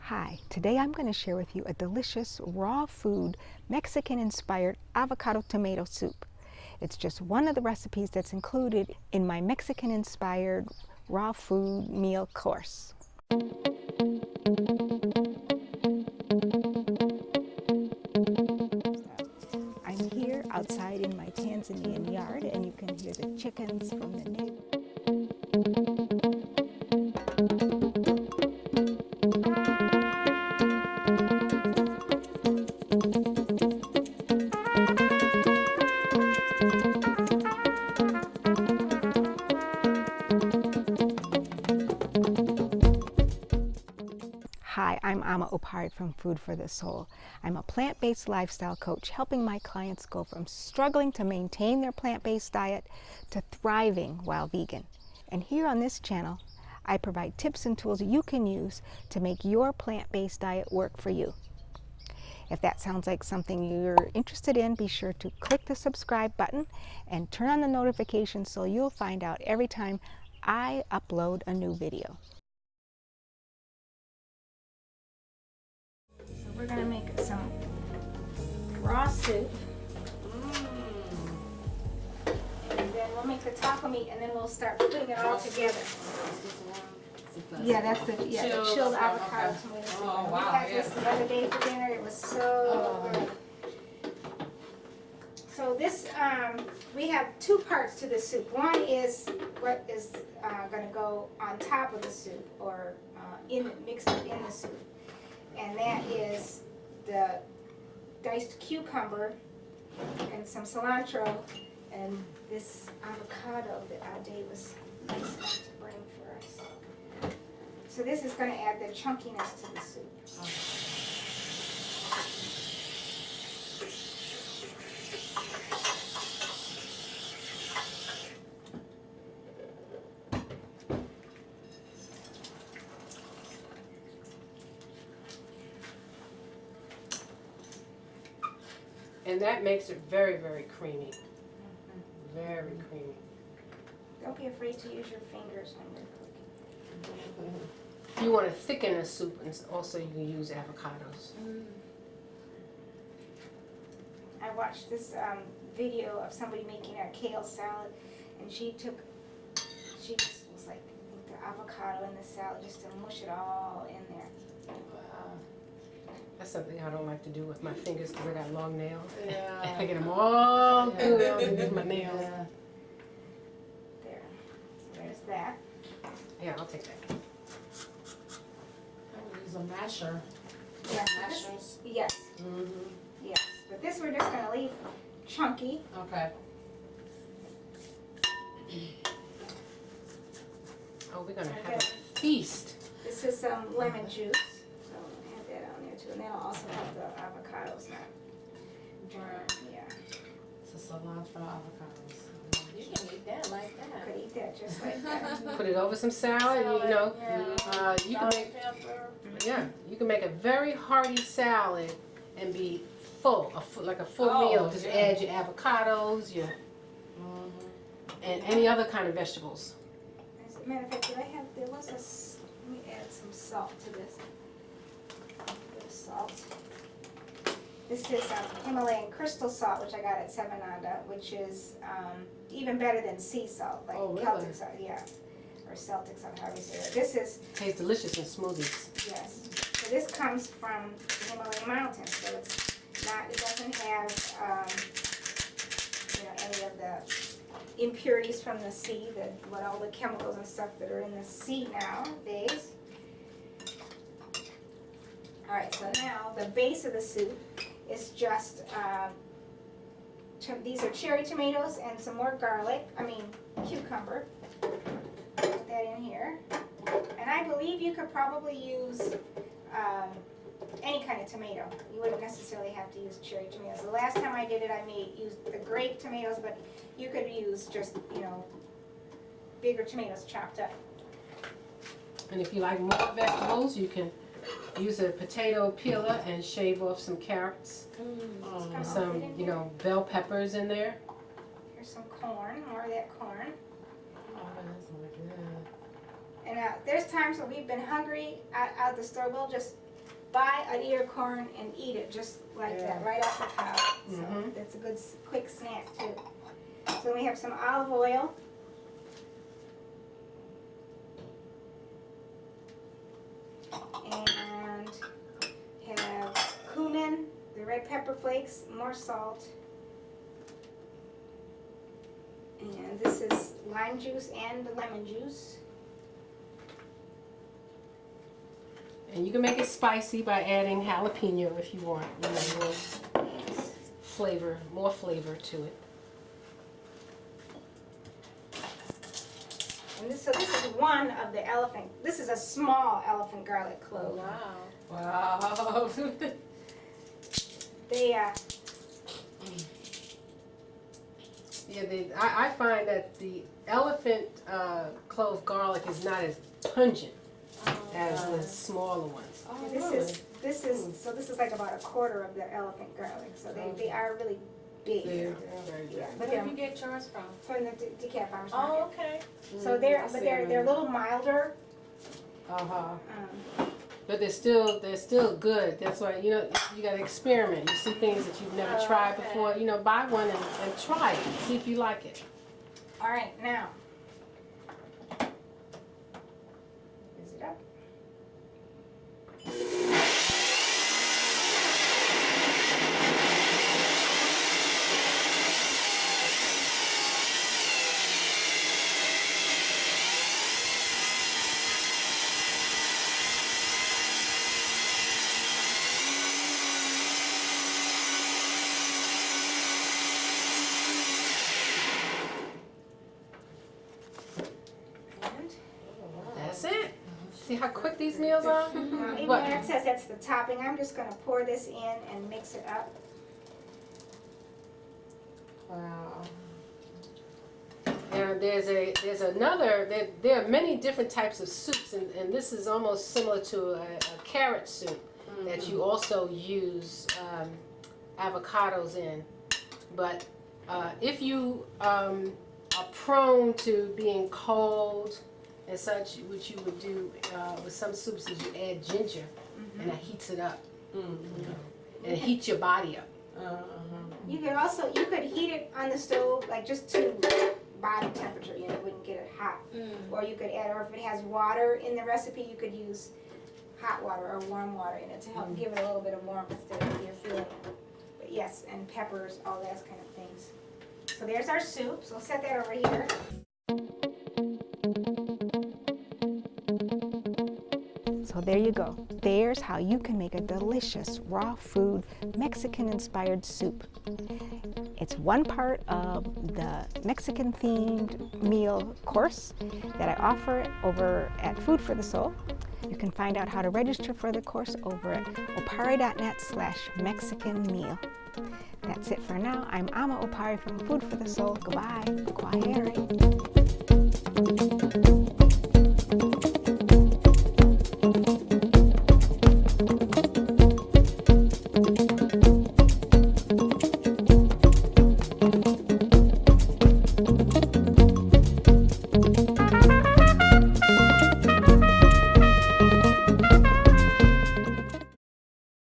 Hi, today I'm going to share with you a delicious raw food Mexican-inspired avocado tomato soup. It's just one of the recipes that's included in my Mexican-inspired raw food meal course. I'm here outside in my Tanzanian yard and you can hear the chickens from the neighbor. Hi, I'm Ama Opari from Food for the Soul. I'm a plant-based lifestyle coach helping my clients go from struggling to maintain their plant-based diet to thriving while vegan. And here on this channel, I provide tips and tools you can use to make your plant-based diet work for you. If that sounds like something you're interested in, be sure to click the subscribe button and turn on the notifications so you'll find out every time I upload a new video. We're going to make some raw soup. And then we'll make the taco meat and then we'll start putting it all together. Yeah, that's the chilled avocado tomato soup. Oh, wow, we had this the other day for dinner. It was so good. So this, we have two parts to the soup. One is what is going to go on top of the soup or mixed up in the soup. And that is the diced cucumber and some cilantro and this avocado that Ade was nice enough to bring for us. So this is going to add the chunkiness to the soup. And that makes it very, very creamy. Very creamy. Don't be afraid to use your fingers when you're cooking. If you want to thicken the soup, and also you can use avocados. I watched this video of somebody making a kale salad, and she just was like, the avocado in the salad just to mush it all in there. That's something I don't like to do with my fingers because I got long nails. Yeah. I get them all good underneath my nails. Yeah. There. So there's that. Yeah, I'll take that. I would use a masher. Yeah. Mashers. Yes. Yes. But this we're just going to leave chunky. Okay. Oh, we're going to have a feast. This is some lemon juice. So add that on there too. And then I'll also have the avocados not burn. Yeah. So cilantro avocados. You can eat that like I that. could eat that just like that. Put it over some salad, you know. Yeah. You can make, you can make a very hearty salad and be full, like a full meal. Because you add your avocados, your and any other kind of vegetables. As a matter of fact, there was let me add some salt to this. A bit of salt. This is Himalayan crystal salt, which I got at Seven Nanda, which is even better than sea salt, like Celtic salt, or Celtic salt, however you say it. This is Tastes delicious in smoothies. yes. So this comes from the Himalayan mountains, so it doesn't have any of the impurities from the sea, what all the chemicals and stuff that are in the sea nowadays. All right, so now the base of the soup is just these are cherry tomatoes and some more cucumber. Put that in here. And I believe you could probably use any kind of tomato. You wouldn't necessarily have to use cherry tomatoes. The last time I did it, I used the grape tomatoes, but you could use just, bigger tomatoes chopped up. And if you like more vegetables, you can use a potato peeler and shave off some carrots. Some, bell peppers in there. Here's some corn, more of that corn. Oh, that's really good. And there's times when we've been hungry out the store, we'll just buy an ear of corn and eat it just like that, right off the cob. So Mhm. that's a good quick snack too. So we have some olive oil. And have cumin, the red pepper flakes, more salt. And this is lime juice and lemon juice. And you can make it spicy by adding jalapeno if you want. You know, more flavor to it. And this is one of the elephant. This is a small elephant garlic clove. Wow. They I find that the elephant clove garlic is not as pungent as the smaller ones. Oh, this is like about a quarter of the elephant garlic. So they are really big. They're very good. Yeah, Where but did you get yours from? from the decaf farmers Oh, market. okay. So they're a little milder. But they're still good. That's why you gotta experiment. You see things that you've never tried before. Buy one and try it. See if you like it. All right, now. Is it up? That's it. See how quick these meals are? Even What? though it says that's the topping, I'm just gonna pour this in and mix it up. Wow. Now there are many different types of soups, and this is almost similar to a carrot soup that you also use avocados in. But if you are prone to being cold and such, what you would do with some soups is you add ginger, and that heats it up, and it heats your body up. You could heat it on the stove, like just to body temperature, wouldn't get it hot. Or you could add, or if it has water in the recipe, you could use hot water or warm water in it to help give it a little bit of warmth that you're feeling. But yes, and peppers, all those kind of things. So there's our soup, so set that over here. So there you go. There's how you can make a delicious raw food Mexican-inspired soup. It's one part of the Mexican-themed meal course that I offer over at Food for the Soul. You can find out how to register for the course over at opari.net/Mexican meal. That's it for now. I'm Ama Opari from Food for the Soul. Goodbye.